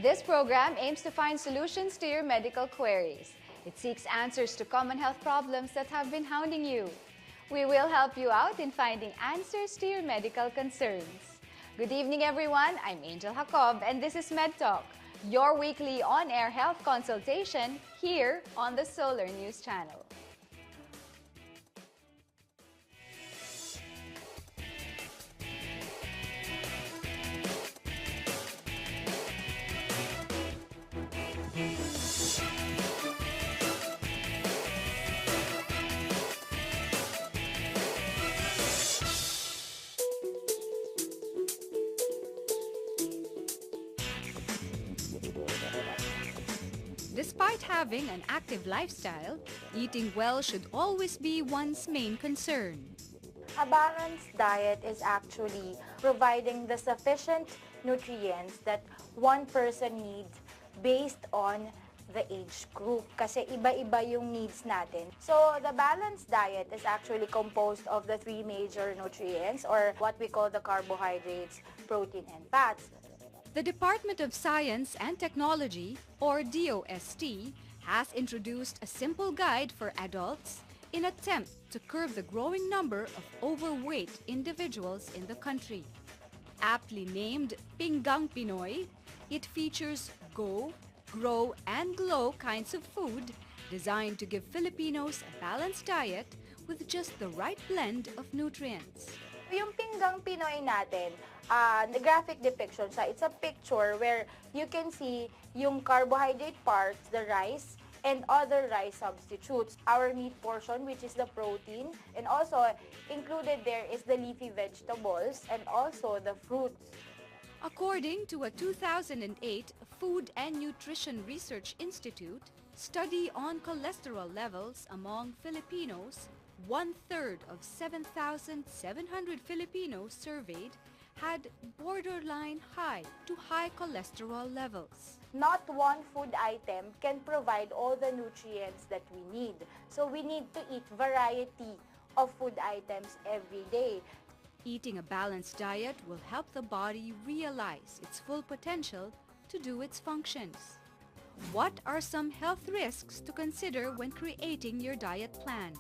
This program aims to find solutions to your medical queries. It seeks answers to common health problems that have been hounding you. We will help you out in finding answers to your medical concerns. Good evening, everyone. I'm Angel Jacob, and this is MedTalk, your weekly on-air health consultation here on the Solar News Channel. Despite having an active lifestyle, eating well should always be one's main concern. A balanced diet is actually providing the sufficient nutrients that one person needs based on the age group. Kasi iba-iba yung needs natin. So the balanced diet is actually composed of the three major nutrients, or what we call the carbohydrates, protein, and fats. The Department of Science and Technology, or DOST, has introduced a simple guide for adults in attempt to curb the growing number of overweight individuals in the country. Aptly named Pinggang Pinoy, it features Go, Grow, and Glow kinds of food designed to give Filipinos a balanced diet with just the right blend of nutrients. Yung Pinggang Pinoy natin, the graphic depiction siya, it's a picture where you can see yung carbohydrate parts, the rice, and other rice substitutes. Our meat portion, which is the protein, and also included there is the leafy vegetables and also the fruits. According to a 2008 Food and Nutrition Research Institute study on cholesterol levels among Filipinos, 1/3 of 7,700 Filipinos surveyed had borderline high to high cholesterol levels. Not one food item can provide all the nutrients that we need. So we need to eat variety of food items every day. Eating a balanced diet will help the body realize its full potential to do its functions. What are some health risks to consider when creating your diet plan?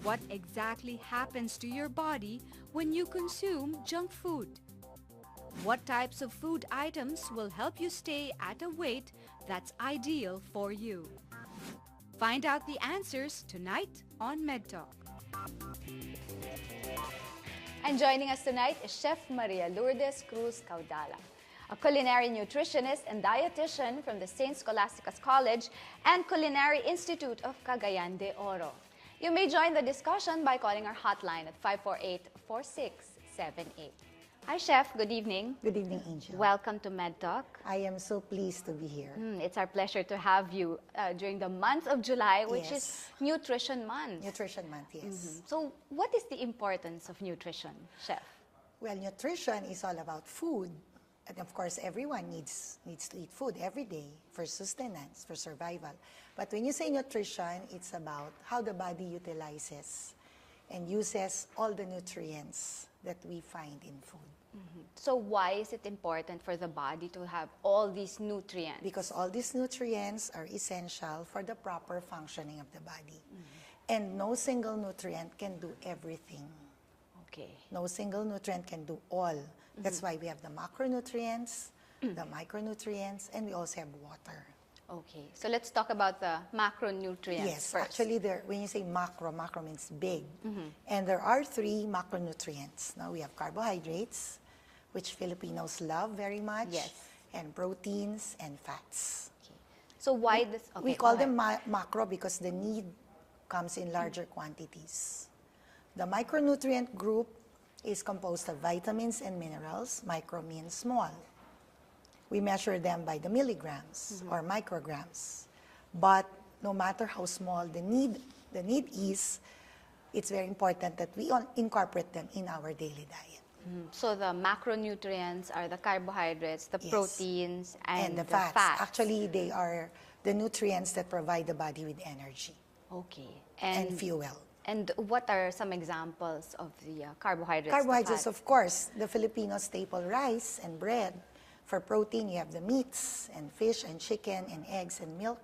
What exactly happens to your body when you consume junk food? What types of food items will help you stay at a weight that's ideal for you? Find out the answers tonight on MedTalk. And joining us tonight is Chef Maria Lourdes Cruz-Caudal, a culinary nutritionist and dietitian from the St. Scholastica's College and Culinary Institute of Cagayan de Oro. You may join the discussion by calling our hotline at 548-4678. Hi, Chef. Good evening. Good evening, Angel. Welcome to MedTalk. I am so pleased to be here. It's our pleasure to have you during the month of July, which Yes. is Nutrition Month. Nutrition Month, yes. So, what is the importance of nutrition, Chef? Well, nutrition is all about food. And of course, everyone needs to eat food every day for sustenance, for survival. But when you say nutrition, it's about how the body utilizes and uses all the nutrients that we find in food. So, why is it important for the body to have all these nutrients? Because all these nutrients are essential for the proper functioning of the body. And no single nutrient can do everything. Okay. No single nutrient can do all. That's why we have the macronutrients, the micronutrients, and we also have water. Okay. So, let's talk about the macronutrients Yes, first. actually, when you say macro means big. And there are three macronutrients. Now we have carbohydrates, which Filipinos love very much, Yes. and proteins and fats. Okay. So, why this? Okay, We call go them ahead. macro because the need comes in larger quantities. The micronutrient group is composed of vitamins and minerals. Micro means small. We measure them by the milligrams or micrograms. But no matter how small the need is, it's very important that we incorporate them in our daily diet. So, the macronutrients are the carbohydrates, the Yes. proteins, and the fats. Actually, they are the nutrients that provide the body with energy Okay. and fuel. And what are some examples of the carbohydrates? Carbohydrates, the fats? of course, the Filipino staple rice and bread, For protein, you have the meats and fish and chicken and eggs and milk.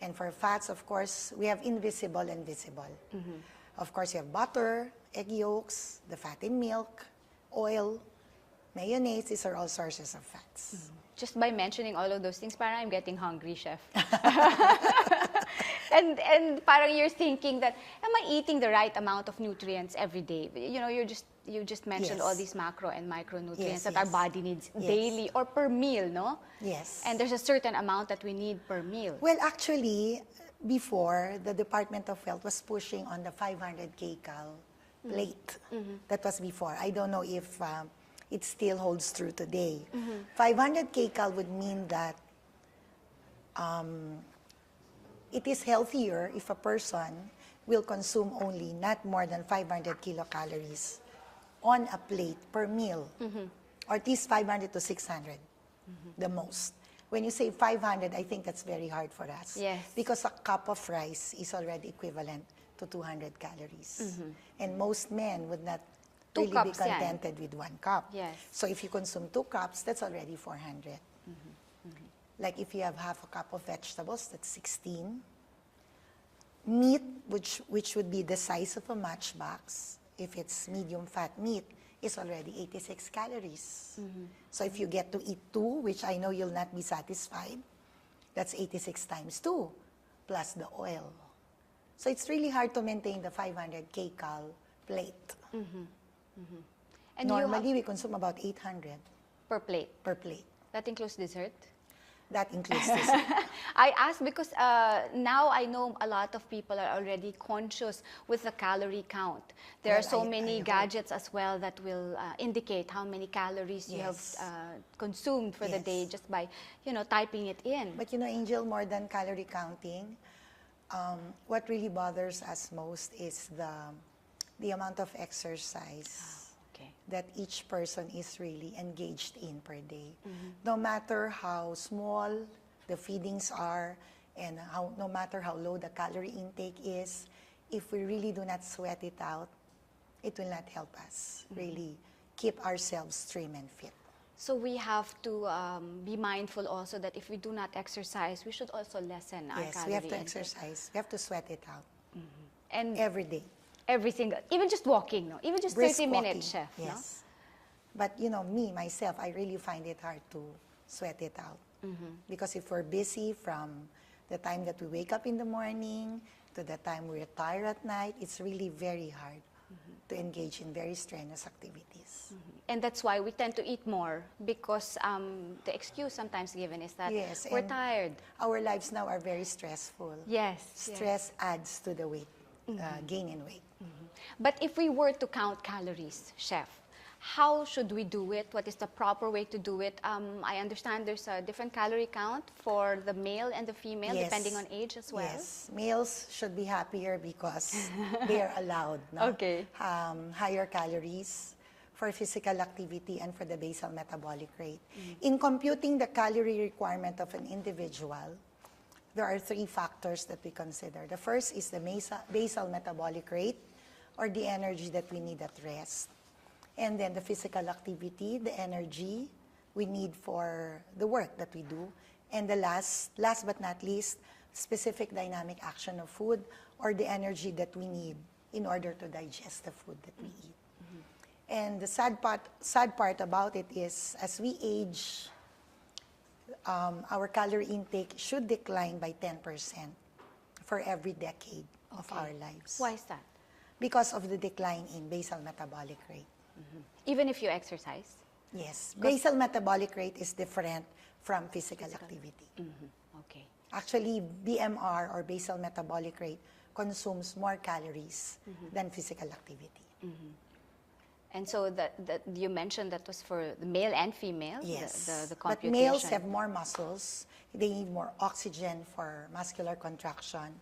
And for fats, of course, we have invisible and visible. Of course, you have butter, egg yolks, the fat in milk, oil, mayonnaise. These are all sources of fats. Just by mentioning all of those things, parang I'm getting hungry, Chef. and parang you're thinking that, am I eating the right amount of nutrients every day? You know, you just mentioned all these macro and micronutrients that our body needs daily or per meal, no? Yes. And there's a certain amount that we need per meal. Well, actually, before, the Department of Health was pushing on the 500 kcal plate. That was before. I don't know if it still holds true today. 500 kcal would mean that it is healthier if a person will consume only not more than 500 kilocalories on a plate per meal, or at least 500 to 600, the most. When you say 500, I think that's very hard for us. Yes. Because a cup of rice is already equivalent to 200 calories. And most men would not really be cups, contented with 1 cup. Yes. So if you consume 2 cups, that's already 400. Like if you have half a cup of vegetables, that's 16. Meat, which would be the size of a matchbox, if it's medium fat meat, is already 86 calories. So if you get to eat 2, which I know you'll not be satisfied, that's 86 times 2, plus the oil. So it's really hard to maintain the 500 kcal plate. And Normally, we consume about 800 per plate. per plate. That includes dessert? That includes this. I ask because now I know a lot of people are already conscious with the calorie count. There are Well, so I many hope. gadgets as well that will indicate how many calories you have Yes. consumed for the day Yes. just by, typing it in. But you know, Angel, more than calorie counting, what really bothers us most is the amount of exercise Okay. that each person is really engaged in per day. No matter how small the feedings are and no matter how low the calorie intake is, if we really do not sweat it out, it will not help us really keep ourselves trim and fit. So we have to be mindful also that if we do not exercise, we should also lessen our Yes, calorie we have to intake. exercise. We have to sweat it out And every day. every single, even just walking, no? Even just Brisk 30 walking, minutes, Chef. yes. But you know, myself, I really find it hard to sweat it out. Because if we're busy from the time that we wake up in the morning to the time we retire at night, it's really very hard to engage in very strenuous activities. And that's why we tend to eat more because the excuse sometimes given is that Yes, we're and tired. Our lives now are very stressful. Yes. Stress adds to the weight, gain in weight. But if we were to count calories, Chef, how should we do it? What is the proper way to do it? I understand there's a different calorie count for the male and the female, Yes. depending on age as well. Yes, males should be happier because they are allowed Okay. higher calories for physical activity and for the basal metabolic rate. In computing the calorie requirement of an individual, there are 3 factors that we consider. The first is the basal metabolic rate, or the energy that we need at rest. And then the physical activity, the energy we need for the work that we do. And the last but not least, specific dynamic action of food, or the energy that we need in order to digest the food that we eat. And the sad part about it is, as we age, our calorie intake should decline by 10% for every decade of our lives. Why is that? Because of the decline in basal metabolic rate. Even if you exercise? Yes, basal metabolic rate is different from physical activity. Okay. Actually, BMR, or basal metabolic rate, consumes more calories than physical activity. And so that you mentioned that was for the male and female, Yes, the but computation. males have more muscles. They need more oxygen for muscular contraction,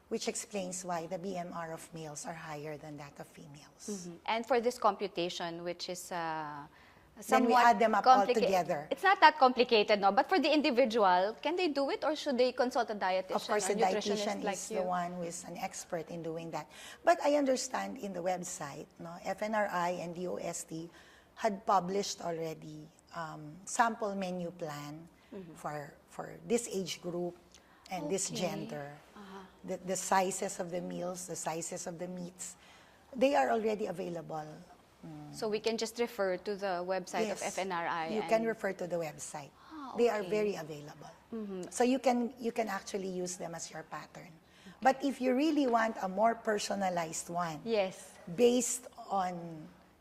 which explains why the BMR of males are higher than that of females. And for this computation, which is Then we somewhat add them up all complicated. together. It's not that complicated, no? But for the individual, can they do it or should they consult a dietitian Of course, or the nutritionist dietitian like is you? the one who is an expert in doing that. But I understand in the website, FNRI and DOST had published already sample menu plan for this age group and this gender. The sizes of the meals, the sizes of the meats, they are already available. So we can just refer to the website of FNRI. You can refer to the website. They are very available. So you can actually use them as your pattern. But if you really want a more personalized one, yes, based on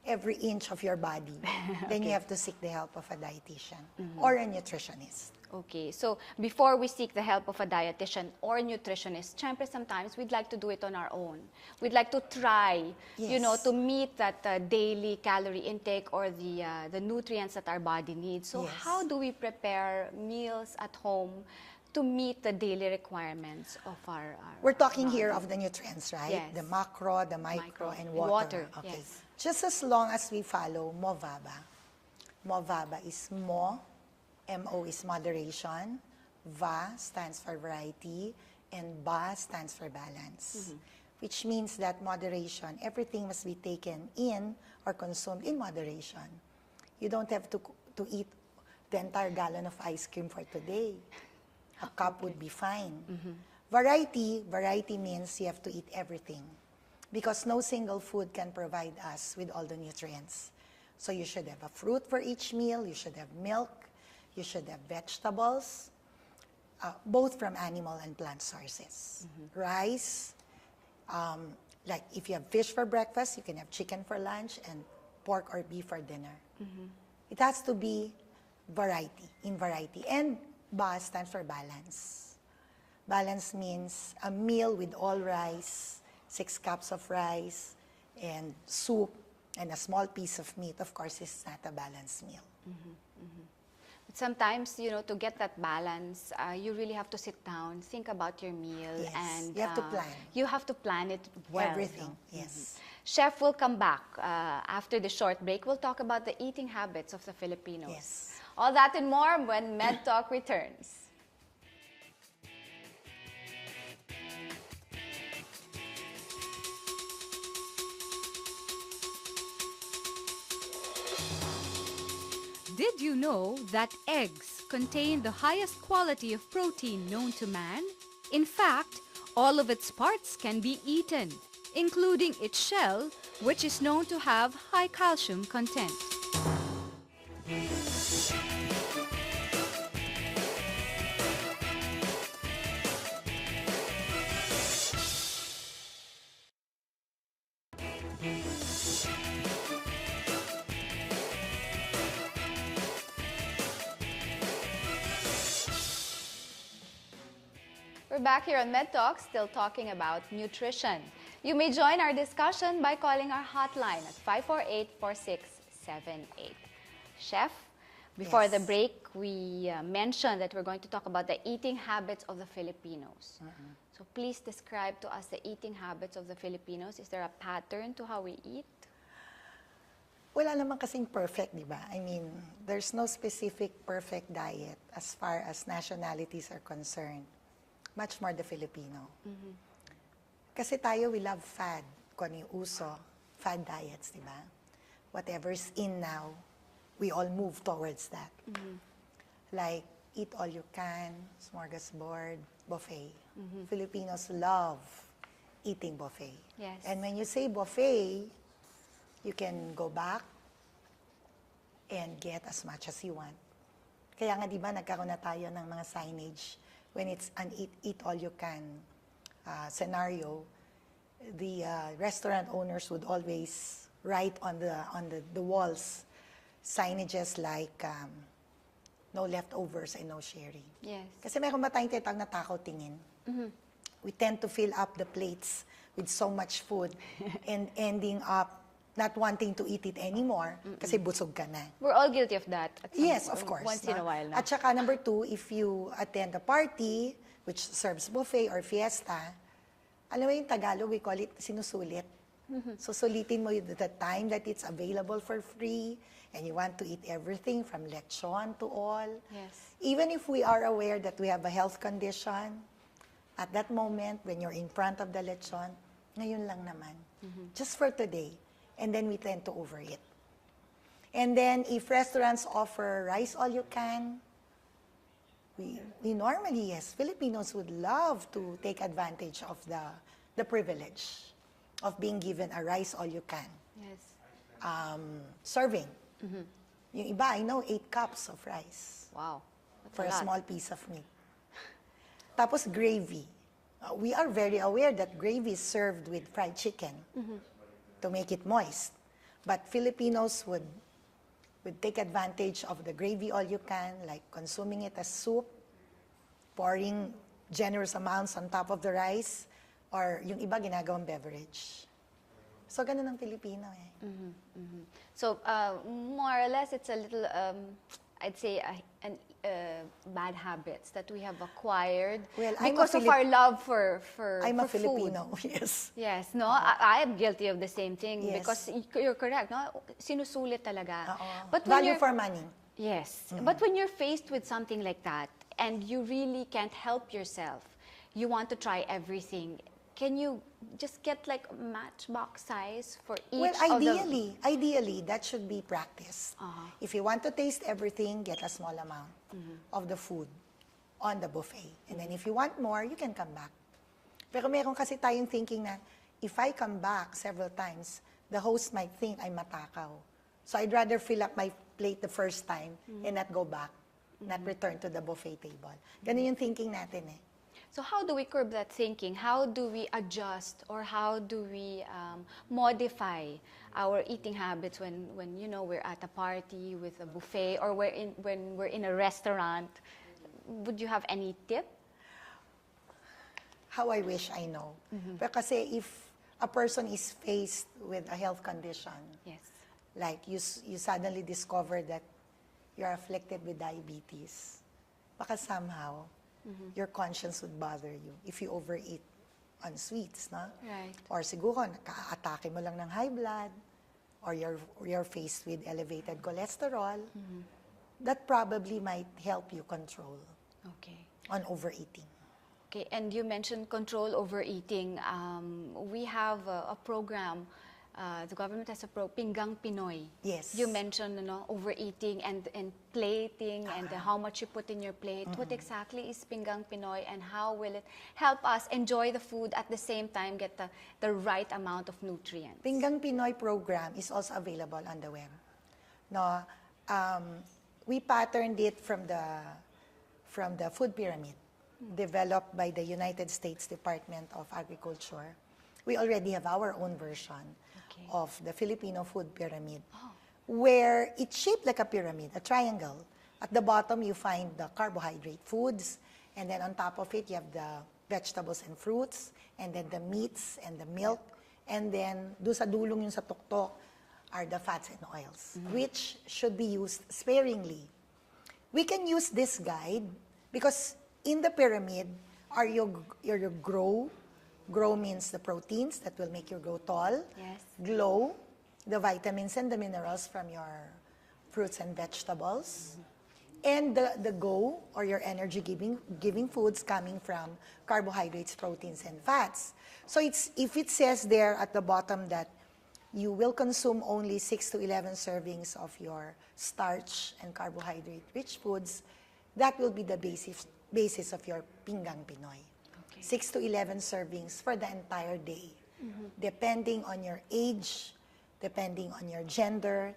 every inch of your body, then you have to seek the help of a dietitian or a nutritionist. Okay, so before we seek the help of a dietitian or nutritionist, syempre sometimes we'd like to do it on our own. We'd like to try, you know, to meet that daily calorie intake or the nutrients that our body needs. So how do we prepare meals at home to meet the daily requirements of our We're talking body? here of the nutrients, right? Yes. The macro, the micro, and water. Okay. Yes. Just as long as we follow MOVABA. MOVABA is MO. MO is moderation, VA stands for variety, and BA stands for balance. Which means that moderation, everything must be taken in or consumed in moderation. You don't have to eat the entire gallon of ice cream for today. A cup would be fine. Variety means you have to eat everything, because no single food can provide us with all the nutrients. So you should have a fruit for each meal, you should have milk, you should have vegetables, both from animal and plant sources. Rice, like if you have fish for breakfast, you can have chicken for lunch and pork or beef for dinner. It has to be in variety. And BA stands for balance. Balance means a meal with all rice, 6 cups of rice, and soup, and a small piece of meat. Of course, it's not a balanced meal. But sometimes, you know, to get that balance, you really have to sit down, think about your meal, and you have to plan. You have to plan it well. Everything, yes. Chef will come back after the short break. We'll talk about the eating habits of the Filipinos. Yes. All that and more when MedTalk returns. Did you know that eggs contain the highest quality of protein known to man? In fact, all of its parts can be eaten, including its shell, which is known to have high calcium content. We're back here on MedTalk, still talking about nutrition. You may join our discussion by calling our hotline at 548-4678. Chef, before the break, we mentioned that we're going to talk about the eating habits of the Filipinos. So please describe to us the eating habits of the Filipinos. Is there a pattern to how we eat? Wala naman kasing perfect, di ba? I mean, there's no specific perfect diet as far as nationalities are concerned. Much more the Filipino. Kasi tayo, we love fad. Kung ano yung uso, fad diets, di ba? Whatever's in now, we all move towards that. Like, eat all you can, smorgasbord, buffet. Filipinos love eating buffet. Yes. And when you say buffet, you can go back and get as much as you want. Kaya nga, di ba, nagkaroon na tayo ng mga signage when it's an eat-all-you-can scenario. The restaurant owners would always write on the walls signages like no leftovers and no sharing. Yes. Kasi meron ba tayong tinatawag na takaw tingin? We tend to fill up the plates with so much food and ending up not wanting to eat it anymore kasi busog ka na. We're all guilty of that. Yes, of course. Once in a while. No? At saka number 2, if you attend a party which serves buffet or fiesta, alam mo yung Tagalog, we call it sinusulit. So sulitin mo the time that it's available for free and you want to eat everything from lechon to all. Yes. Even if we are aware that we have a health condition, at that moment when you're in front of the lechon, ngayon lang naman. Just for today. And then we tend to overeat. And then if restaurants offer rice all you can, we normally, yes, Filipinos would love to take advantage of the privilege of being given a rice all you can Yes. serving. Yung iba, I know, 8 cups of rice Wow. That's for a lot. small piece of meat. Tapos gravy. We are very aware that gravy is served with fried chicken to make it moist. But Filipinos would take advantage of the gravy all you can, like consuming it as soup, pouring generous amounts on top of the rice, or yung iba ginagawang beverage. So, ganun ang Filipino eh. So, more or less, it's a little, I'd say, bad habits that we have acquired Well, I'm because a of our love for I'm a for Filipino, food. yes. Yes, no, I am guilty of the same thing Yes. because you're correct, no? Sinusulit talaga. Oo. But when Value you're, for money. yes, but when you're faced with something like that and you really can't help yourself, you want to try everything. Can you just get like a matchbox size for each Well, of the... ideally, that should be practiced. Uh-huh. If you want to taste everything, get a small amount of the food on the buffet. And then if you want more, you can come back. Pero meron kasi tayong thinking na, if I come back several times, the host might think I'm matakaw. So I'd rather fill up my plate the first time and not go back, not return to the buffet table. Ganun yung thinking natin eh. So how do we curb that thinking? How do we adjust or how do we modify our eating habits when you know we're at a party with a buffet or when we're in a restaurant? Would you have any tip? How I wish I know. Pero kasi if a person is faced with a health condition, Yes. like you suddenly discover that you're afflicted with diabetes, baka somehow your conscience would bother you if you overeat on sweets, no? Right. Or siguro naka-atake mo lang ng high blood, or you're faced with elevated cholesterol. That probably might help you control Okay. on overeating. Okay, and you mentioned control over eating. We have a program. The government has a Pinggang Pinoy. Yes. You mentioned overeating and plating and how much you put in your plate. What exactly is Pinggang Pinoy and how will it help us enjoy the food at the same time get the right amount of nutrients? Pinggang Pinoy program is also available on the web. No, we patterned it from the food pyramid developed by the United States Department of Agriculture. We already have our own version of the Filipino food pyramid, where it's shaped like a pyramid, a triangle. At the bottom, you find the carbohydrate foods, and then on top of it, you have the vegetables and fruits, and then the meats and the milk, and then doon sa dulong yung sa tuktok are the fats and oils, which should be used sparingly. We can use this guide because in the pyramid are your grow. Grow means the proteins that will make you grow tall. Yes. Glow, the vitamins and the minerals from your fruits and vegetables. And the go, or your energy-giving foods coming from carbohydrates, proteins, and fats. So if it says there at the bottom that you will consume only 6 to 11 servings of your starch and carbohydrate-rich foods, that will be the basis of your Pinggang Pinoy. 6 to 11 servings for the entire day, depending on your age, depending on your gender,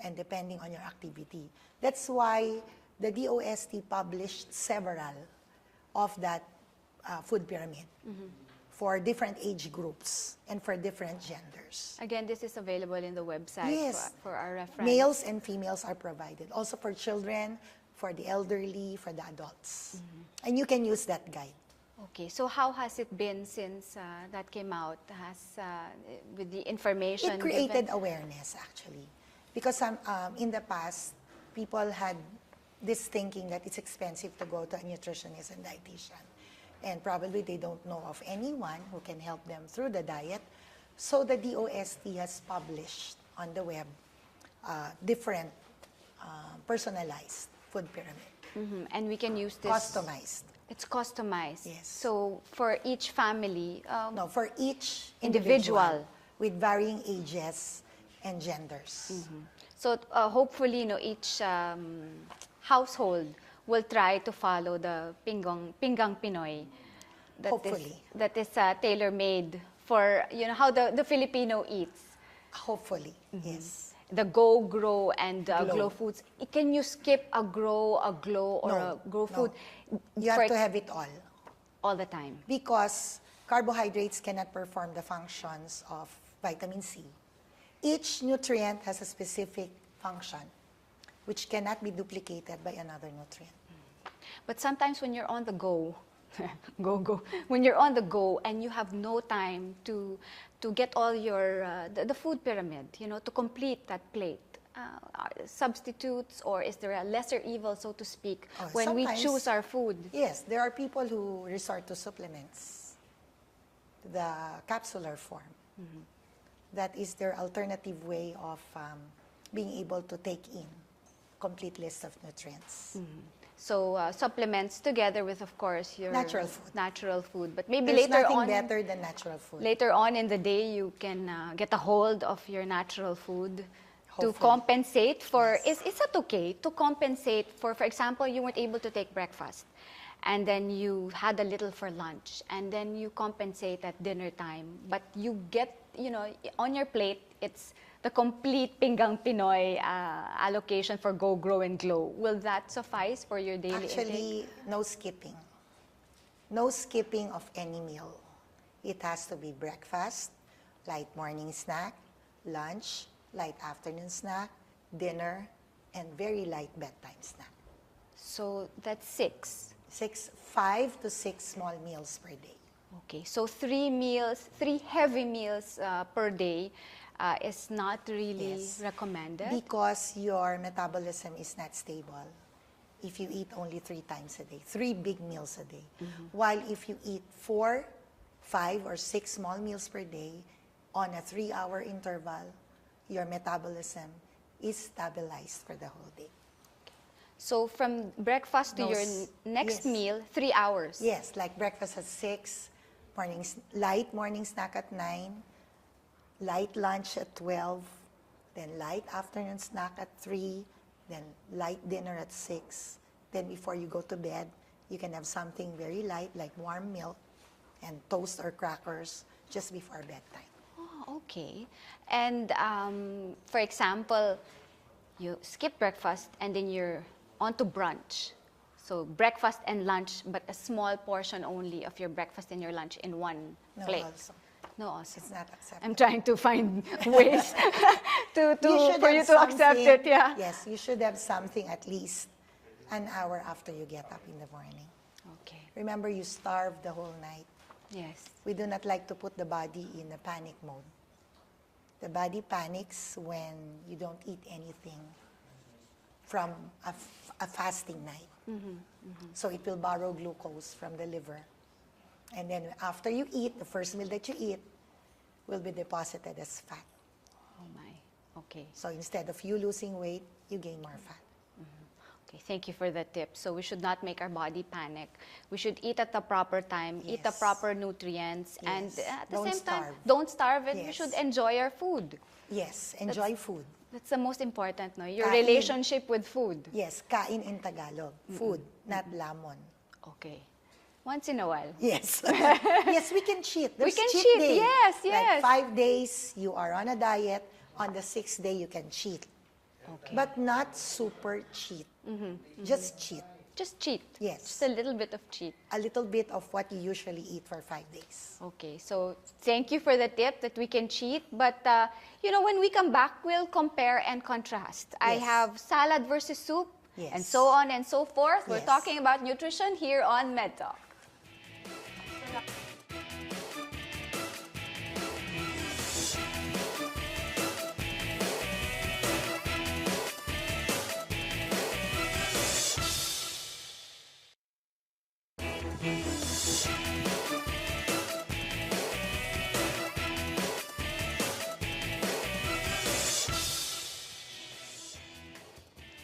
and depending on your activity. That's why the DOST published several of that food pyramid for different age groups and for different genders. Again, this is available in the website Yes. for our reference. Males and females are provided. Also for children, for the elderly, for the adults. And you can use that guide. Okay, so how has it been since that came out? With the information It created given? awareness, actually. Because in the past, people had this thinking that it's expensive to go to a nutritionist and dietitian. And probably they don't know of anyone who can help them through the diet. So the DOST has published on the web different personalized food pyramid. And we can use this. Customized. It's customized. Yes. So for each family. No, for each Individual. individual with varying ages and genders. So hopefully, each household will try to follow the pinggang Pinoy. Hopefully. That is tailor-made for, how the Filipino eats. Hopefully, yes. The Go, Grow, and Glow. Glow foods. Can you skip a Grow, a Glow, or a Grow food? You have to have it all the time. because carbohydrates cannot perform the functions of vitamin C. Each nutrient has a specific function which cannot be duplicated by another nutrient. But sometimes when you're on the go, when you're on the go and you have no time to get all your, the food pyramid, to complete that plate, are substitutes, or is there a lesser evil, so to speak, when we Sometimes, choose our food? Yes, there are people who resort to supplements, the capsular form. That is their alternative way of being able to take in complete list of nutrients. So supplements together with, of course, your Natural food. But maybe There's later nothing on, better than natural food. later on in the day, you can get a hold of your natural food to Hopefully. compensate for. Is that okay to compensate for example, you weren't able to take breakfast, and then you had a little for lunch, and then you compensate at dinner time, but you get, on your plate, it's the complete Pinggang Pinoy allocation for Go, Grow, and Glow. Will that suffice for your daily intake? Actually, no skipping. No skipping of any meal. It has to be breakfast, light morning snack, lunch, light afternoon snack, dinner, and very light bedtime snack. So that's 6. 5 to 6 small meals per day. Okay, so 3 heavy meals per day is not really Yes. recommended. Because your metabolism is not stable if you eat only 3 times a day, 3 big meals a day. While if you eat 4, 5, or 6 small meals per day on a 3-hour interval, your metabolism is stabilized for the whole day. So from breakfast to No your s- next yes. meal, 3 hours. Yes, like breakfast at 6, light morning snack at 9, light lunch at 12, then light afternoon snack at 3, then light dinner at 6. Then before you go to bed, you can have something very light like warm milk and toast or crackers just before bedtime. Oh, okay. And for example, you skip breakfast and then you're on to brunch. So breakfast and lunch, but a small portion only of your breakfast and your lunch in one No, plate. also. No, also. It's not acceptable. I'm trying to find ways You should for you have to accept something- it, yeah. Yes, you should have something at least an hour after you get up in the morning. Okay. Remember, you starved the whole night. Yes. We do not like to put the body in a panic mode. The body panics when you don't eat anything from a fasting night. So it will borrow glucose from the liver. And then after you eat, the first meal that you eat will be deposited as fat. Oh my. Okay. So instead of you losing weight, you gain more fat. Okay, thank you for the tip. So we should not make our body panic. We should eat at the proper time, eat the Yes. proper nutrients, and Yes. at the Don't same time, starve. don't starve it. We Yes. should enjoy our food. Yes, enjoy food. That's the most important, no? Your Kain. relationship with food. Yes, kain in Tagalog. Food, not lamon. Okay. Once in a while. Yes. Yes, we can cheat. There's can cheat cheat, day. yes, Like yes. 5 days, you are on a diet. On the 6th day, you can cheat. Okay. But not super cheat. Just cheat. Just cheat. Yes. Just a little bit of cheat. A little bit of what you usually eat for 5 days. Okay, so thank you for the tip that we can cheat. But, when we come back, we'll compare and contrast. I Yes. have salad versus soup, Yes. and so on and so forth. We're Yes. talking about nutrition here on MedTalk.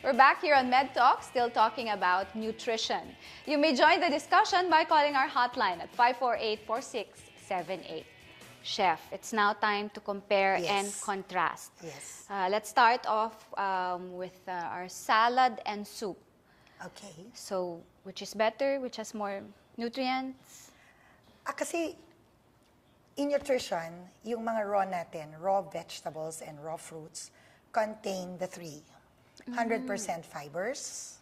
We're back here on MedTalk, still talking about nutrition. You may join the discussion by calling our hotline at 548-4678. Chef, it's now time to compare and Yes. contrast. Yes. Let's start off with our salad and soup. Okay. So, which is better? Which has more nutrients? Kasi in nutrition, yung mga raw natin, raw vegetables and raw fruits, contain the three. 100% fibers,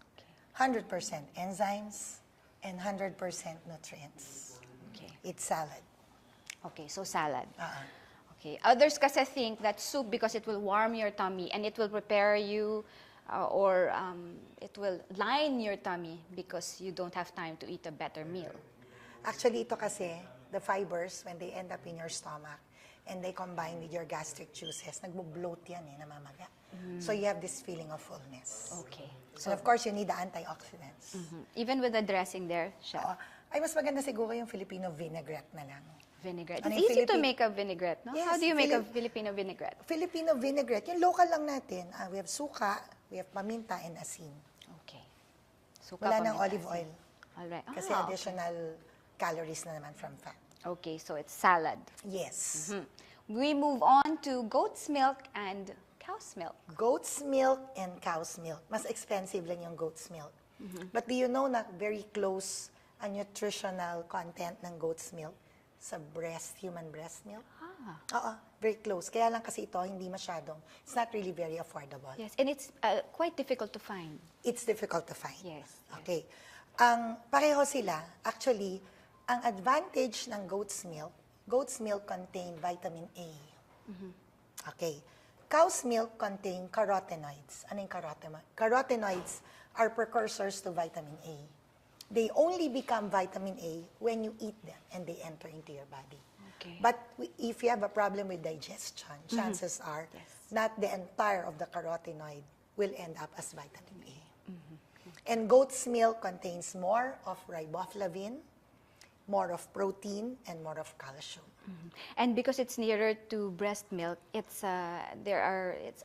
100% enzymes, and 100% nutrients. Okay. It's salad. Okay, so salad. Uh-uh. Okay. Others kasi think that soup because it will warm your tummy and it will prepare you or it will line your tummy because you don't have time to eat a better meal. Actually, ito kasi, the fibers, when they end up in your stomach, and they combine with your gastric juices, nagbo-bloat yan namamaga. So you have this feeling of fullness. Okay. So of course, you need the antioxidants. Even with the dressing there, Chef. Ay, mas maganda siguro yung Filipino vinaigrette na lang. Vinaigrette. Ano It's yung easy to Philippi- make a vinaigrette, no? Yes, How do you make a Filipino vinaigrette? Filipino vinaigrette, yung local lang natin. We have suka, we have paminta, and asin. Okay. Suka, Wala nang paminta, olive asin. oil. All right. Kasi Ah, additional calories na naman from fat. okay, so it's salad. Yes. We move on to goat's milk and cow's milk. Goat's milk and cow's milk. Mas expensive lang yung goat's milk. But do you know na very close ang nutritional content ng goat's milk sa human breast milk? Oo, very close. Kaya lang kasi ito, hindi masyadong, it's not really very affordable. Yes, and it's quite difficult to find. It's difficult to find. Yes. Okay. Ang pareho sila, actually, ang advantage ng goat's milk contain vitamin A. Okay. Cow's milk contain carotenoids. Ano yung carotenoids? Carotenoids are precursors to vitamin A. They only become vitamin A when you eat them and they enter into your body. Okay. But if you have a problem with digestion, chances are not the entire of the carotenoid will end up as vitamin A. And goat's milk contains more of riboflavin, more of protein, and more of calcium. And because it's nearer to breast milk, it's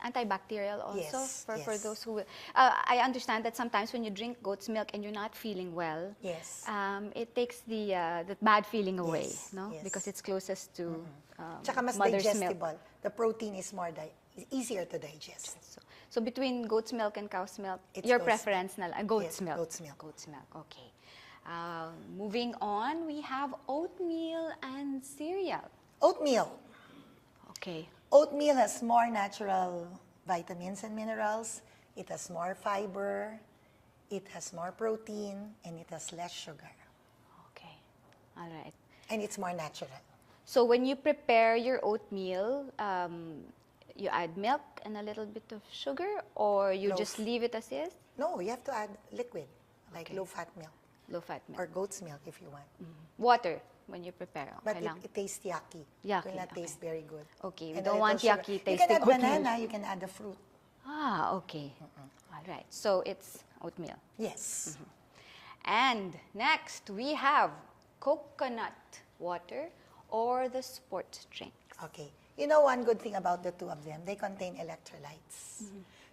antibacterial also Yes, for yes. those who. I understand that sometimes when you drink goat's milk and you're not feeling well, Yes. it takes the bad feeling away, Yes, no? yes. Because it's closest to Tsaka mas mother's digestible. milk. The protein is easier to digest. So between goat's milk and cow's milk, It's your goat's preference na lang, goat's Yes, milk. goat's milk. Goat's milk. Okay. Moving on, we have oatmeal and cereal. Oatmeal. Okay. Oatmeal has more natural vitamins and minerals. It has more fiber. It has more protein. And it has less sugar. Okay. All right. And it's more natural. So when you prepare your oatmeal, you add milk and a little bit of sugar, or you Loaf. just leave it as is? No, you have to add liquid, like Okay. low-fat milk Low-fat milk. or goat's milk if you want. Water when you prepare. But Okay lang. it tastes yucky. Yucky, It will not okay. taste very good. Okay, we And a don't little want sugar. yucky You tasting can add oatmeal. banana, you can add a fruit. Ah, okay. All right. So it's oatmeal. Yes. And next, we have coconut water or the sports drinks. Okay. You know one good thing about the two of them, they contain electrolytes.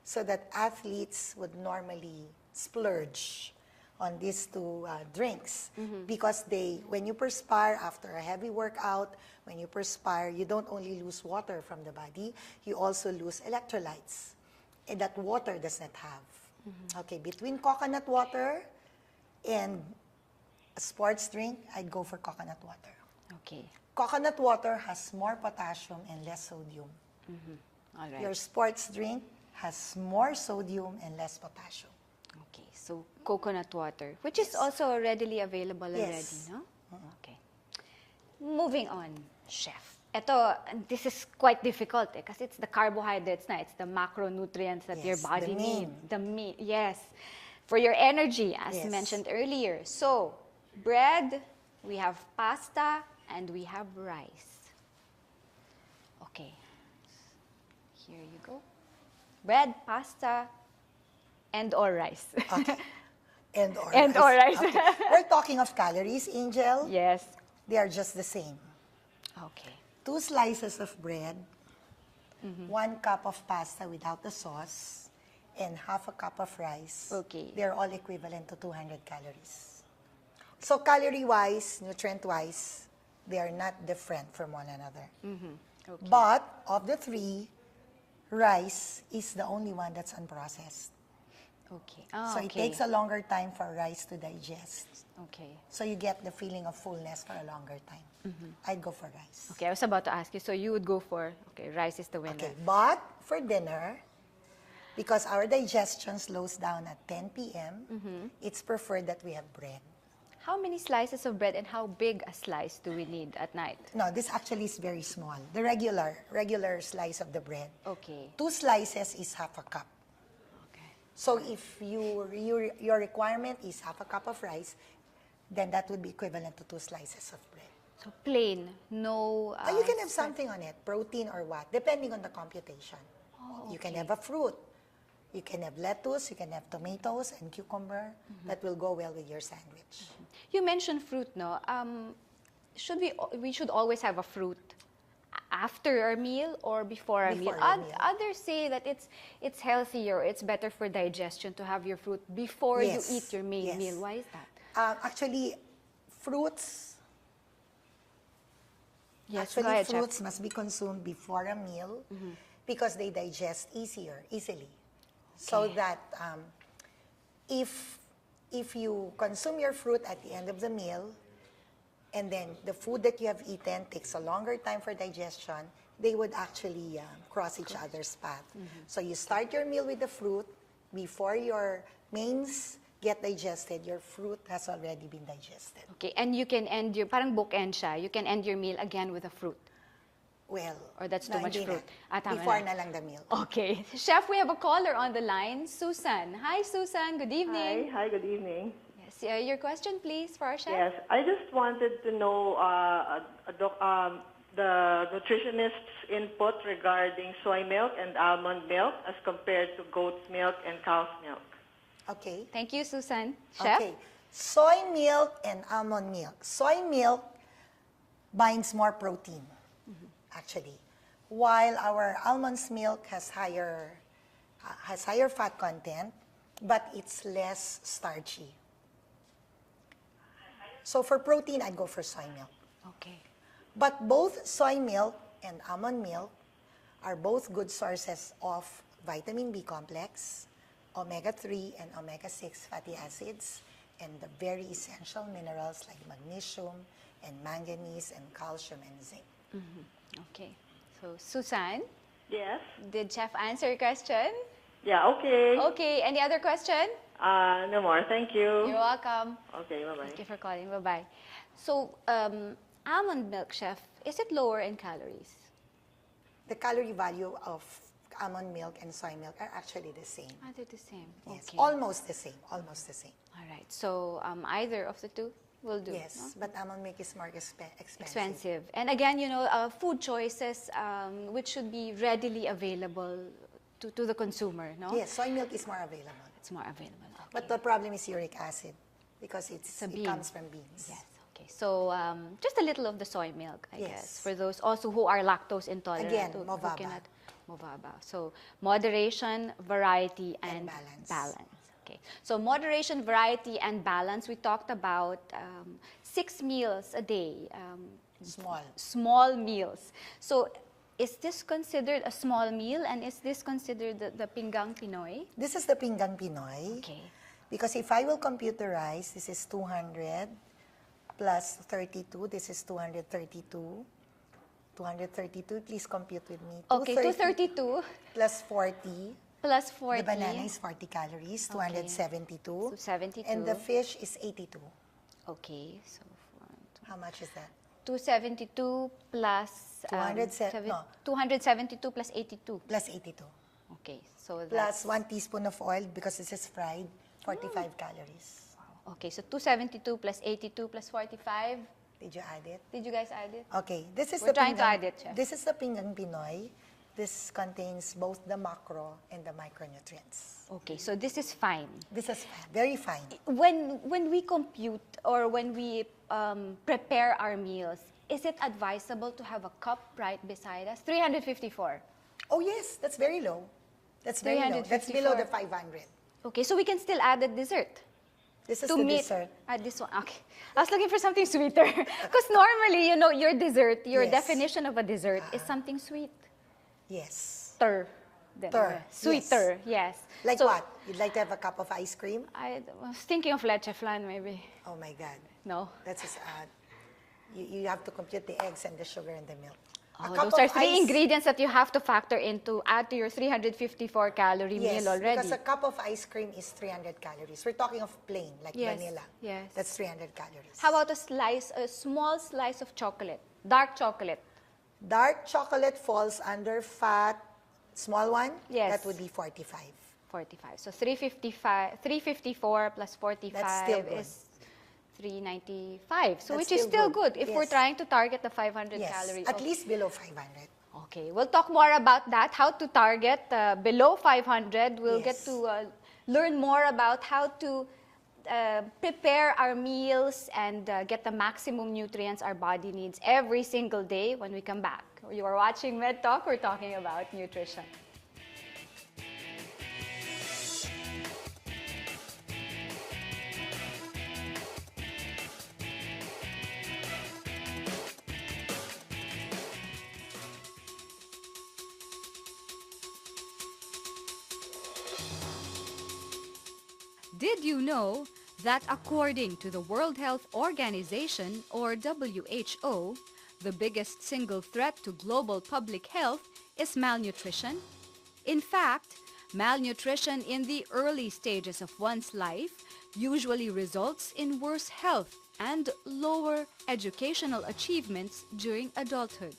So that athletes would normally splurge on these two drinks because when you perspire after a heavy workout, when you perspire, you don't only lose water from the body, you also lose electrolytes and that water does not have. Okay, between coconut water and a sports drink, I'd go for coconut water. Okay. Coconut water has more potassium and less sodium. All right. Your sports drink has more sodium and less potassium. Okay, so coconut water, which is also readily available Yes. already, no? Okay. Moving on, Chef. This is quite difficult because it's the carbohydrates na, it's the macronutrients that your Yes, body the main. needs. The meat, yes. For your energy, as Yes. mentioned earlier. So, bread, we have pasta, and we have rice. Okay. Here you go. Bread, pasta, and or rice. Okay. And And or rice. Okay. We're talking of calories, Angel. Yes. They are just the same. Okay. 2 slices of bread, 1 cup of pasta without the sauce, and half a cup of rice. Okay. They're all equivalent to 200 calories. So calorie-wise, nutrient-wise, They are not different from one another. Okay. But of the three, rice is the only one that's unprocessed. Okay. So it takes a longer time for rice to digest. Okay. So you get the feeling of fullness for a longer time. I'd go for rice. Okay, I was about to ask you, so you would go for, okay, rice is the winner. Okay, but for dinner, because our digestion slows down at 10 p.m., it's preferred that we have bread. How many slices of bread and how big a slice do we need at night? No, this actually is very small. The regular slice of the bread. Okay. 2 slices is half a cup. Okay. So if your requirement is half a cup of rice, then that would be equivalent to 2 slices of bread. So plain, no... You can have something on it, protein or what, depending on the computation. You can have a fruit. You can have lettuce, you can have tomatoes and cucumber. That will go well with your sandwich. You mentioned fruit, no? We should always have a fruit after our meal or before our meal? Before your meal. Others say that it's healthier, it's better for digestion to have your fruit before Yes. you eat your main Yes. meal. Why is that? Actually, fruits Yes, go ahead, Chef. fruits must be consumed before a meal because they digest easily. So that if you consume your fruit at the end of the meal, and then the food that you have eaten takes a longer time for digestion, they would actually cross each other's path. So you start your meal with the fruit. Before your mains get digested, your fruit has already been digested. Okay, and you can end your, parang bookend siya, you can end your meal again with a fruit. Well, Or that's too much hindi fruit. na. Tama Before na. na lang the meal. Okay. Chef, we have a caller on the line, Susan. Hi, Susan. Good evening. Hi, good evening. Yes, your question, please, for our chef. Yes, I just wanted to know the nutritionist's input regarding soy milk and almond milk as compared to goat's milk and cow's milk. Okay. Thank you, Susan. Chef? Okay. Soy milk and almond milk. Soy milk binds more protein, actually, while our almond's milk has higher fat content, but it's less starchy. So for protein, I'd go for soy milk. Okay. But both soy milk and almond milk are both good sources of vitamin B complex, omega-3 and omega-6 fatty acids, and the very essential minerals like magnesium and manganese and calcium and zinc. Okay. So, Susan, Yes? did Chef answer your question? Yeah, okay. Okay. Any other question? No more. Thank you. You're welcome. Okay, bye-bye. Thank you for calling. Bye-bye. So, almond milk, Chef, is it lower in calories? The calorie value of almond milk and soy milk are actually the same. Are they the same? Yes, Okay. almost the same, almost the same. All right. So, either of the two will do. Yes, no? but almond milk is more expensive. Expensive. And again, food choices which should be readily available to the consumer, no? Yes, soy milk is more available. It's more available. Okay. But the problem is uric acid because it bean. comes from beans. Yes. Okay. So, just a little of the soy milk, I Yes. guess, for those also who are lactose intolerant. Again, who mobaba. cannot- mobaba. So, moderation, variety, and balance. Okay. So, moderation, variety, and balance. We talked about 6 meals a day. Small meals. So, is this considered a small meal, and is this considered the pinggang Pinoy? This is the pinggang Pinoy. Okay. Because if I will computerize, this is 200 plus 32. This is 232. 232, please compute with me. Okay, 232 plus 40. plus 40. The banana is 40 calories, 272. So 72. And the fish is 82. Okay, so How much is that? 272 plus 272 plus 82. Plus 82. Okay, so Plus that's 1 teaspoon of oil because this is fried, 45 calories. okay. So 272 plus 82 plus 45. Did you add it? Did you guys add it? Okay, this is We're the trying to pinggang- add it, Chef. This is the pinggang Pinoy. This contains both the macro and the micronutrients. Okay, so this is fine. This is very fine. When we compute or when we prepare our meals, is it advisable to have a cup right beside us? 354. Oh yes, that's very low. That's very low. That's below the 500. Okay, so we can still add a dessert. This is to the meet dessert. this one. Okay, I was looking for something sweeter because normally, you know, your dessert, your Yes. definition of a dessert is something sweet. Yes. Sweeter, yes. Like So, what? You'd like to have a cup of ice cream? I was thinking of leche flan, maybe. Oh my God. No. That's just you have to compute the eggs and the sugar and the milk. A Oh, cup those are of three ice- ingredients that you have to factor in to add to your 354 calorie Yes, meal already. because a cup of ice cream is 300 calories. We're talking of plain, like Yes, vanilla. yes. That's 300 calories. How about a small slice of chocolate, dark chocolate? Dark chocolate falls under fat, small one? Yes. That would be 45. 45. So 354 plus 45 That's still good. is 395. So That's which is still still good. good if we're Yes. trying to target the 500 Yes, calories. at least below 500. Okay, we'll talk more about that, how to target below 500. We'll get Yes. to learn more about how to prepare our meals and get the maximum nutrients our body needs every single day when we come back. You are watching MedTalk. We're talking about nutrition. Did you know that according to the World Health Organization, or WHO, the biggest single threat to global public health is malnutrition? In fact, malnutrition in the early stages of one's life usually results in worse health and lower educational achievements during adulthood.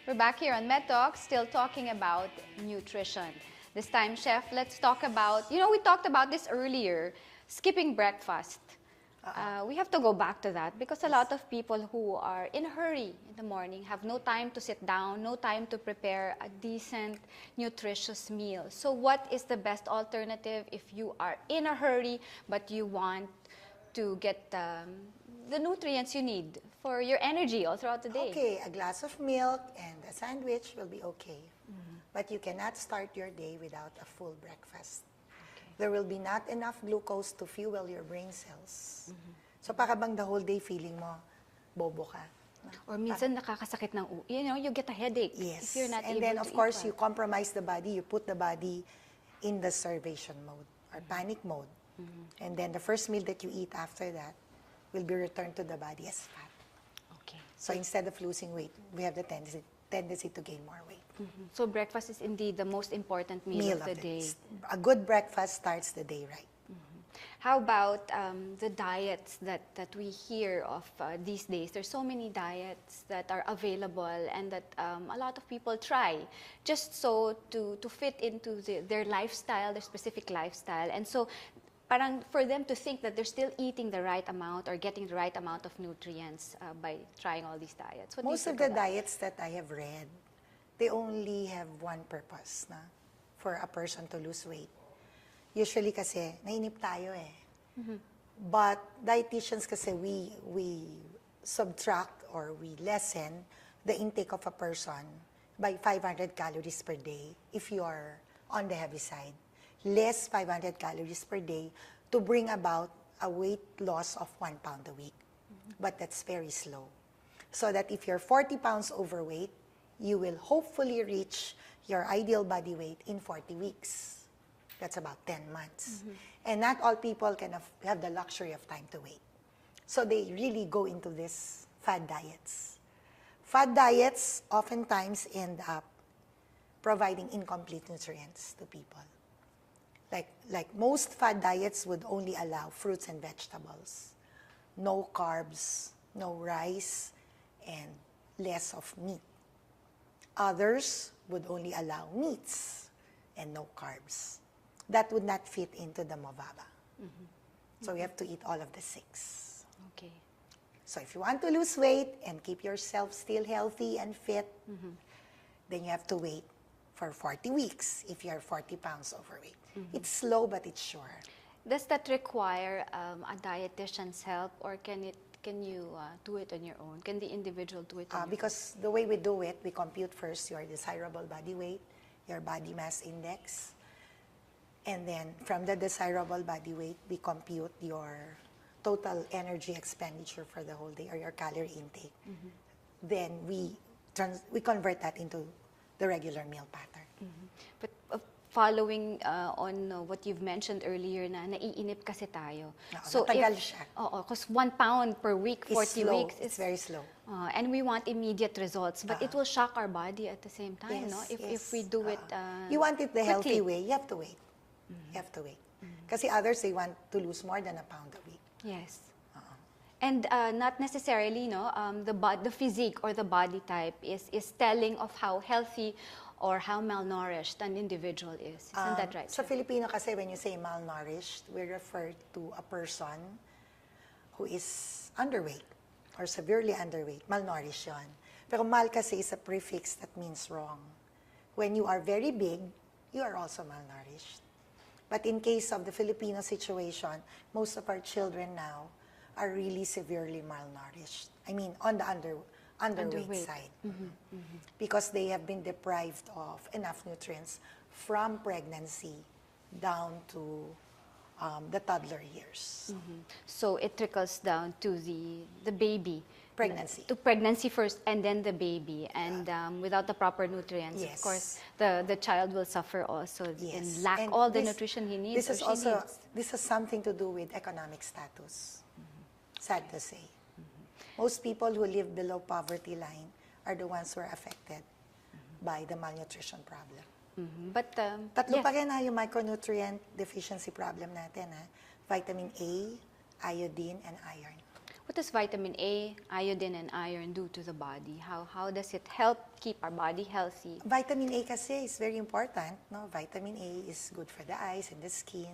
We're back here on MedTalk, still talking about nutrition. This time, Chef, let's talk about, we talked about this earlier, skipping breakfast. We have to go back to that because a lot of people who are in a hurry in the morning have no time to sit down, no time to prepare a decent, nutritious meal. So what is the best alternative if you are in a hurry but you want to get the nutrients you need for your energy all throughout the day? Okay, a glass of milk and a sandwich will be okay. But you cannot start your day without a full breakfast. There will be not enough glucose to fuel your brain cells. So para bang the whole day feeling mo, bobo ka. Or minsan nakakasakit ng you get a headache Yes. if you're not And able then to of eat course well. you compromise the body, you put the body in the starvation mode or panic mode. And then the first meal that you eat after that will be returned to the body as fat. Okay. So instead of losing weight, we have the tendency to gain more weight. So breakfast is indeed the most important meal of the day. A good breakfast starts the day right. How about the diets that we hear of these days? There's so many diets that are available and that a lot of people try just so to fit into their lifestyle, their specific lifestyle. And so parang for them to think that they're still eating the right amount or getting the right amount of nutrients by trying all these diets. What do you Most of think the of that? diets that I have read, they only have one purpose na for a person to lose weight. Usually kasi, nainip tayo eh. But dietitians kasi, we subtract or we lessen the intake of a person by 500 calories per day if you are on the heavy side. Less 500 calories per day to bring about a weight loss of 1 pound a week. But that's very slow. So that if you're 40 pounds overweight, you will hopefully reach your ideal body weight in 40 weeks. That's about 10 months. And not all people can have the luxury of time to wait. So they really go into this fad diets. Fad diets oftentimes end up providing incomplete nutrients to people. Like most fad diets would only allow fruits and vegetables, no carbs, no rice, and less of meat. Others would only allow meats and no carbs. That would not fit into the Movaba. So you have to eat all of the 6. Okay. So if you want to lose weight and keep yourself still healthy and fit, then you have to wait for 40 weeks if you're 40 pounds overweight. It's slow, but it's sure. Does that require a dietitian's help, or can you do it on your own? Can the individual do it on your Because the way we do it, we compute first your desirable body weight, your body mass index, and then from the desirable body weight, we compute your total energy expenditure for the whole day, or your calorie intake. Then we convert that into the regular meal pattern. But following on what you've mentioned earlier na naiinip kasi tayo. Oo, matagal siya. Because 1 pound per week, 40 slow. weeks. It's very slow. And we want immediate results, but it will shock our body at the same time, no? If we do it you want it the healthy quickly. way, you have to wait. You have to wait. Kasi others, they want to lose more than a pound a week. Yes. And not necessarily, no, the physique or the body type is telling of how healthy or how malnourished an individual is. Isn't that right? Sa Filipino kasi, when you say malnourished, we refer to a person who is underweight or severely underweight. Malnourished yun. Pero mal kasi is a prefix that means wrong. When you are very big, you are also malnourished. But in case of the Filipino situation, most of our children now are really severely malnourished. I mean, on the underweight side. Because they have been deprived of enough nutrients from pregnancy down to the toddler years. So it trickles down to the baby. Pregnancy. To pregnancy first and then the baby. And without the proper nutrients, of course, the child will suffer also and lack all the nutrition he needs. This has something to do with economic status. Sad to say. Most people who live below poverty line are the ones who are affected by the malnutrition problem. But Tatlo pa rin yung micronutrient deficiency problem natin. Vitamin A, iodine, and iron. what does vitamin A, iodine, and iron do to the body? How does it help keep our body healthy? Vitamin A kasi is very important. No? Vitamin A is good for the eyes and the skin,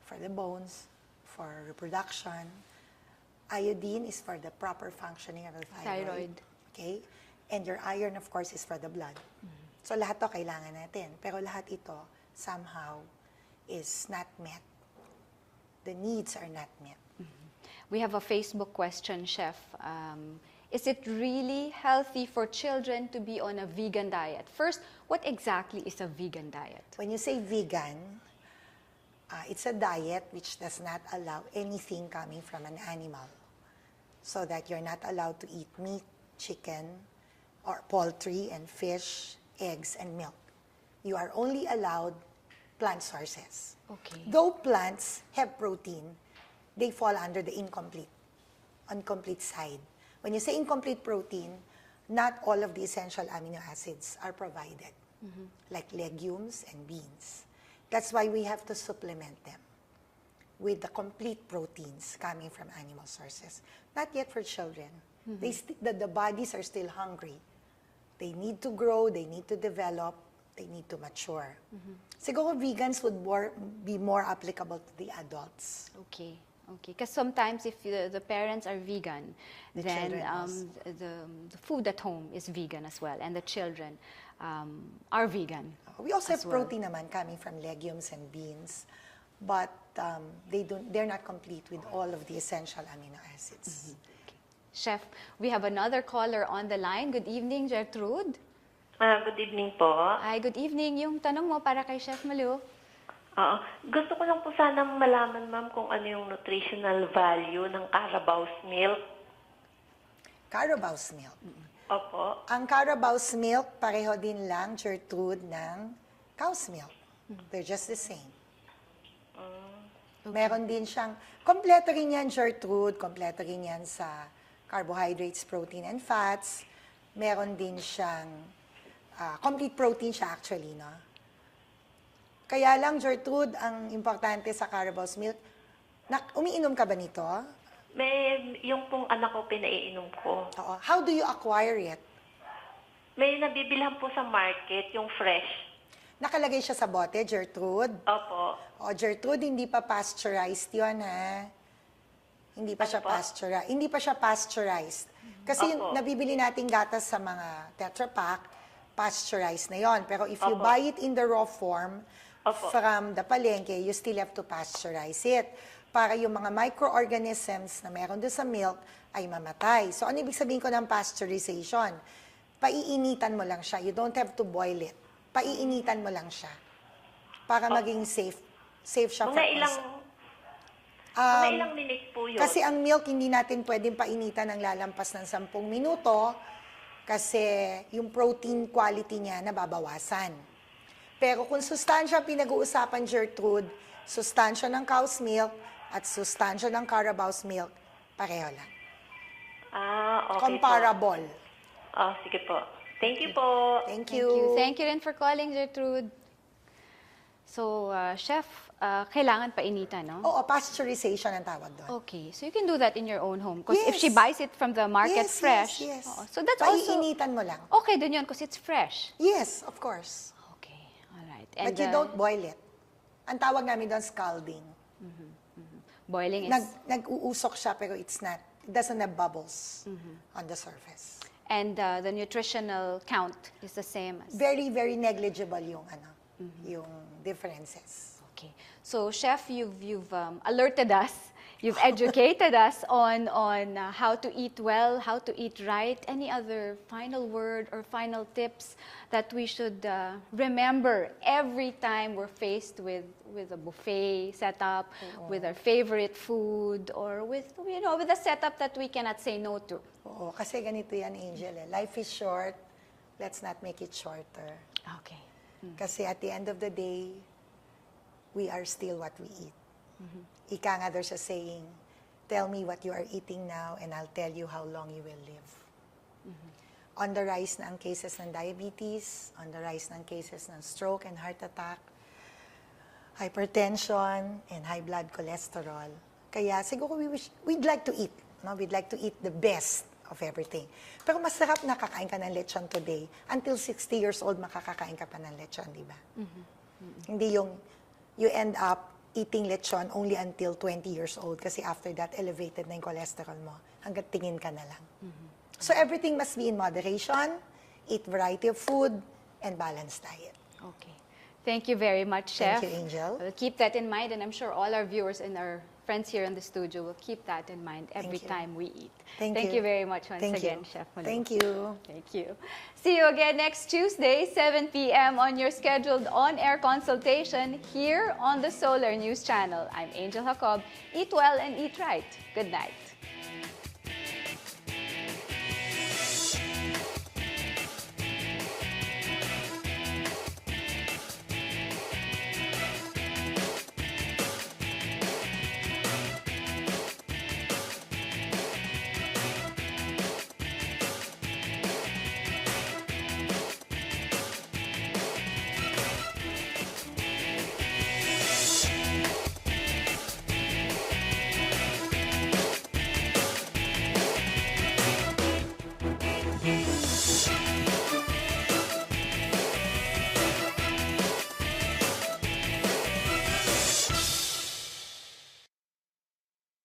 for the bones, for reproduction. Iodine is for the proper functioning of the thyroid. Okay? And your iron, of course, is for the blood. So lahat to kailangan natin. Pero lahat ito, somehow, is not met. The needs are not met. We have a Facebook question, Chef. Is it really healthy for children to be on a vegan diet? First, what exactly is a vegan diet? When you say vegan, it's a diet which does not allow anything coming from an animal. So that you're not allowed to eat meat, chicken, or poultry and fish, eggs, and milk. You are only allowed plant sources. Okay. Though plants have protein, they fall under the incomplete side. When you say incomplete protein, not all of the essential amino acids are provided, like legumes and beans. That's why we have to supplement them with the complete proteins coming from animal sources. Not yet for children. The bodies are still hungry. They need to grow, they need to develop, they need to mature. Siguro vegans would be more applicable to the adults. Okay. Because sometimes if the parents are vegan, then the food at home is vegan as well, and the children are vegan. We also have protein naman coming from legumes and beans, but they're not complete with all of the essential amino acids. Chef, we have another caller on the line. Good evening, Gertrude. Good evening po. Hi, good evening. Yung tanong mo para kay Chef Malu. Gusto ko lang po sanang malaman, ma'am, kung ano yung nutritional value ng Carabao's milk. Carabao's milk. Opo. Ang Carabao's milk, pareho din lang, Gertrude, ng cow's milk. They're just the same. Meron din siyang, kompleto rin yan, Gertrude, kompleto rin yan sa carbohydrates, protein, and fats. Meron din siyang, complete protein siya actually, no? Kaya lang, Gertrude, ang importante sa Carabao's milk, umiinom ka ba nito? Yung pong anak ko, pinaiinom ko. Oo. How do you acquire it? May nabibilhan po sa market, yung fresh. Nakalagay siya sa bote, Gertrude? Opo. O, Gertrude, hindi pa pasteurized yun, ha? Hindi pa siya pasteurized. Hindi pa siya pasteurized. Kasi yung nabibili nating gatas sa mga Tetra Pak, pasteurized na yon. Pero if you Opo. buy it in the raw form Opo. from the palengke, you still have to pasteurize it para yung mga microorganisms na meron doon sa milk ay mamatay. So, ano ibig sabihin ko ng pasteurization? Paiinitan mo lang siya. You don't have to boil it. Paiinitan mo lang siya para maging safe. Safe siya for Mga ilang minutes po yun? Kasi ang milk, hindi natin pwedeng painitan ng lalampas ng 10 minuto kasi yung protein quality niya nababawasan. Pero kung sustansya pinag-uusapan, Gertrude, sustansya ng cow's milk at sustansya ng Carabao's milk, pareho lang. Okay Comparable. po. Sige po. Thank you po. Thank Thank you. you. Thank you rin for calling, Gertrude. So, Chef, kailangan painitan, no? Oo, pasteurization ang tawag doon. Okay, so you can do that in your own home. Because if Yes. she buys it from the market Yes, fresh, yes, yes. so that's also Paiinitan mo lang. okay din yun because it's fresh. Yes, of course. Okay, all right. But you don't boil it. Ang tawag namin doon, scalding. boiling is Nag-uusok siya pero it doesn't have bubbles on the surface. and the nutritional count is the same as Very, very negligible yung yung differences. okay. So, Chef, you've alerted us, you've educated us on how to eat well, how to eat right. Any other final word or final tips that we should remember every time we're faced with a buffet setup, with our favorite food, or with with a setup that we cannot say no to? Oo, kasi ganito yan, Angel. Life is short. Let's not make it shorter. Okay. Kasi at the end of the day, we are still what we eat. Ika nga, there's a saying, tell me what you are eating now and I'll tell you how long you will live. On the rise na ang cases ng diabetes, on the rise ng cases ng stroke and heart attack, hypertension, and high blood cholesterol. Kaya siguro we'd like to eat. No? We'd like to eat the best of everything. Pero masarap na kakain ka ng lechon today. Until 60 years old, makakakain ka pa ng lechon, di ba? Hindi yung you end up eating lechon only until 20 years old kasi after that, elevated na yung cholesterol mo. Hanggang tingin ka na lang. So everything must be in moderation, eat variety of food, and balanced diet. Okay. Thank you very much, Chef. Thank you, Angel. We'll keep that in mind, and I'm sure all our viewers and our friends here in the studio will keep that in mind every you. time we eat. Thank you you. very much once Thank again, you. Chef Malo. Thank you. Thank you. See you again next Tuesday, 7 p.m. on your scheduled on-air consultation here on the Solar News Channel. I'm Angel Jacob. Eat well and eat right. Good night.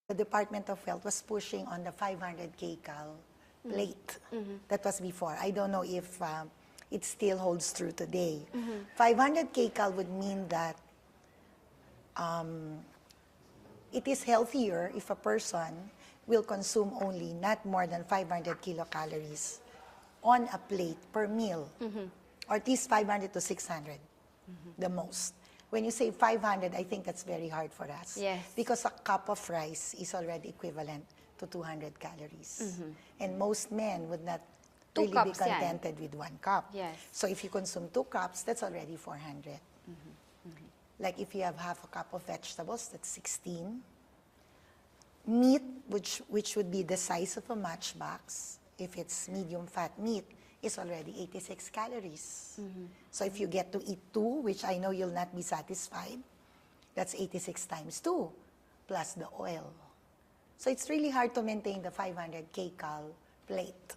The Department of Health was pushing on the 500 kcal plate. That was before. I don't know if it still holds true today. 500 kcal would mean that it is healthier if a person will consume only not more than 500 kilocalories on a plate per meal, or at least 500 to 600, the most. When you say 500, I think that's very hard for us. Yes. Because a cup of rice is already equivalent to 200 calories. And most men would not Two really be cups yan. contented with 1 cup. Yes. So if you consume 2 cups, that's already 400. Like if you have half a cup of vegetables, that's 16. Meat, which would be the size of a matchbox, if it's medium fat meat, is already 86 calories. So if you get to eat 2, which I know you'll not be satisfied, that's 86 times 2, plus the oil. So it's really hard to maintain the 500 kcal plate.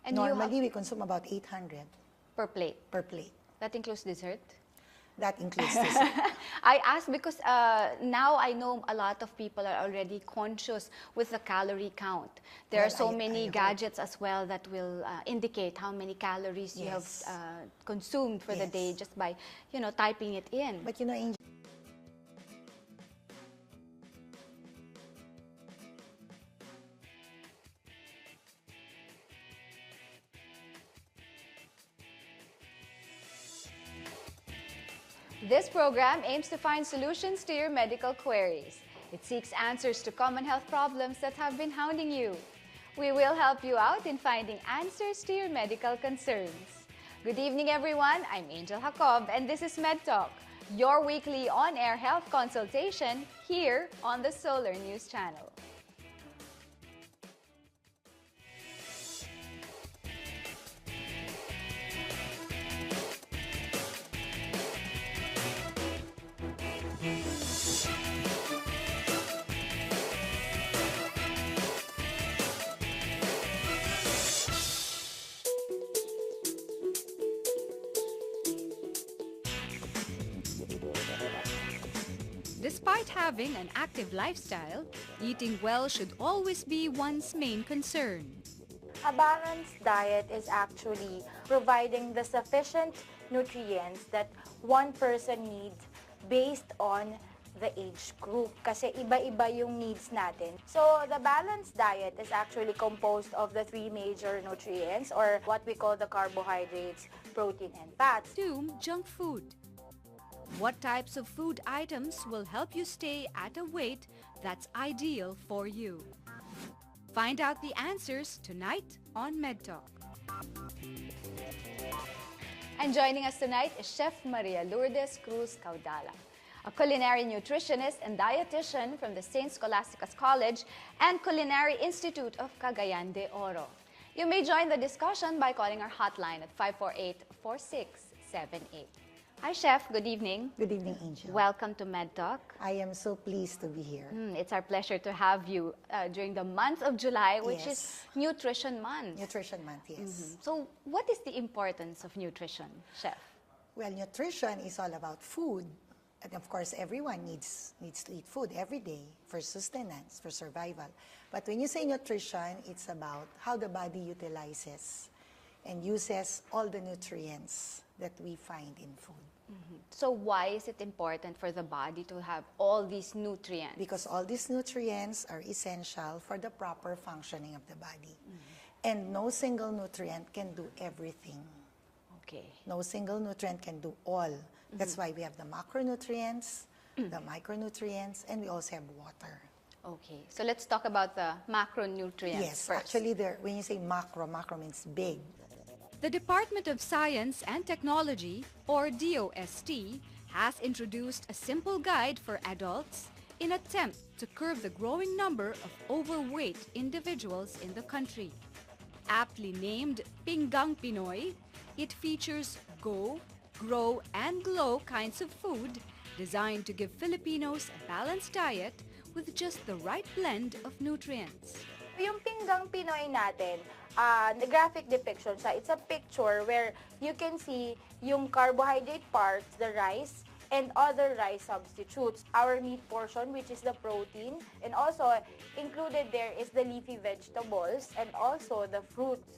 And Normally, we consume about 800 per plate. per plate. That includes dessert? That includes this. I ask because now I know a lot of people are already conscious with the calorie count. There are so many gadgets as well that will indicate how many calories you have consumed for the day just by, typing it in. But Angel, This program aims to find solutions to your medical queries. It seeks answers to common health problems that have been hounding you. We will help you out in finding answers to your medical concerns. Good evening, everyone. I'm Angel Jacob, and this is MedTalk, your weekly on-air health consultation here on the Solar News Channel. Despite having an active lifestyle, eating well should always be one's main concern. A balanced diet is actually providing the sufficient nutrients that one person needs based on the age group. Kasi iba-iba yung needs natin. So the balanced diet is actually composed of the three major nutrients, or what we call the carbohydrates, protein, and fats. Consume junk food. What types of food items will help you stay at a weight that's ideal for you? Find out the answers tonight on MedTalk. And joining us tonight is Chef Maria Lourdes Cruz-Caudal, a culinary nutritionist and dietitian from the St. Scholastica's College and Culinary Institute of Cagayan de Oro. You may join the discussion by calling our hotline at 548-4678. Hi, Chef. Good evening. Good evening, Angel. Welcome to MedTalk. I am so pleased to be here. It's our pleasure to have you during the month of July, which is Nutrition Month. Nutrition Month, yes. So, what is the importance of nutrition, Chef? Well, nutrition is all about food. And of course, everyone needs to eat food every day for sustenance, for survival. But when you say nutrition, it's about how the body utilizes and uses all the nutrients that we find in food. So why is it important for the body to have all these nutrients? Because all these nutrients are essential for the proper functioning of the body. And no single nutrient can do everything. Okay. No single nutrient can do all. That's why we have the macronutrients, the micronutrients, and we also have water. Okay. So let's talk about the macronutrients Yes, first. actually, when you say macro means big. The Department of Science and Technology, or DOST, has introduced a simple guide for adults in attempt to curb the growing number of overweight individuals in the country. Aptly named Pinggang Pinoy, it features Go, Grow, and Glow kinds of food designed to give Filipinos a balanced diet with just the right blend of nutrients. Yung Pinggang Pinoy natin, the graphic depiction siya, it's a picture where you can see yung carbohydrate parts, the rice, and other rice substitutes. Our meat portion, which is the protein, and also included there is the leafy vegetables and also the fruits.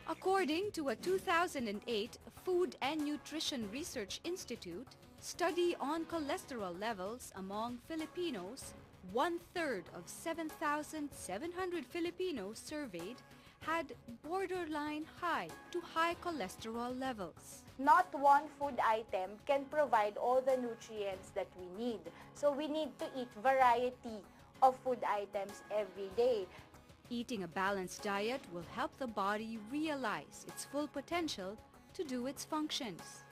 According to a 2008 Food and Nutrition Research Institute study on cholesterol levels among Filipinos, 1/3 of 7,700 Filipinos surveyed had borderline high to high cholesterol levels. Not one food item can provide all the nutrients that we need. So we need to eat variety of food items every day. Eating a balanced diet will help the body realize its full potential to do its functions.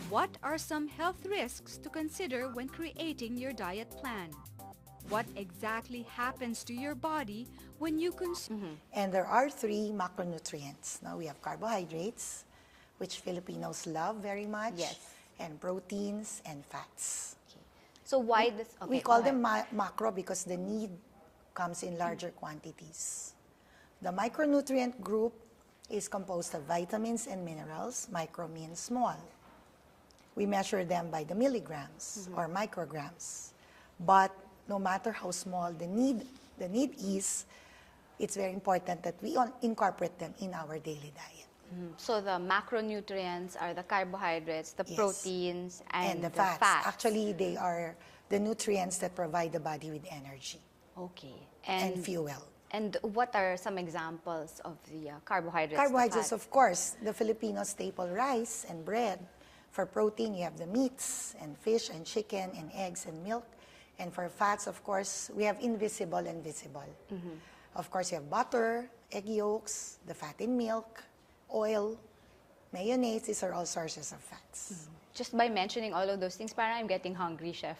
What are some health risks to consider when creating your diet plan? What exactly happens to your body when you consume? And there are three macronutrients. Now we have carbohydrates, which Filipinos love very much, and proteins and fats. Okay. So why this? Okay, we call them macro because the need comes in larger quantities. The micronutrient group is composed of vitamins and minerals. Micro means small. we measure them by the milligrams or micrograms. But no matter how small the need is, it's very important that we incorporate them in our daily diet. So the macronutrients are the carbohydrates, the Yes. proteins, and the fats. Actually, they are the nutrients that provide the body with energy Okay. and fuel. And what are some examples of the carbohydrates? Carbohydrates, the fat? of course, the Filipino staple rice and bread. For protein, you have the meats and fish and chicken and eggs and milk. And for fats, of course, we have invisible and visible. Of course, you have butter, egg yolks, the fat in milk, oil, mayonnaise. These are all sources of fats. Just by mentioning all of those things, parang I'm getting hungry, Chef.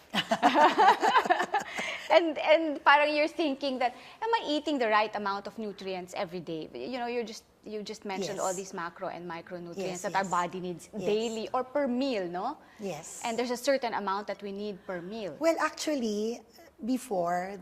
and parang you're thinking that, am I eating the right amount of nutrients every day? You know, you just mentioned Yes. all these macro and micronutrients Yes, that our yes. body needs Yes. daily or per meal, no? Yes. And there's a certain amount that we need per meal. Well, actually, before,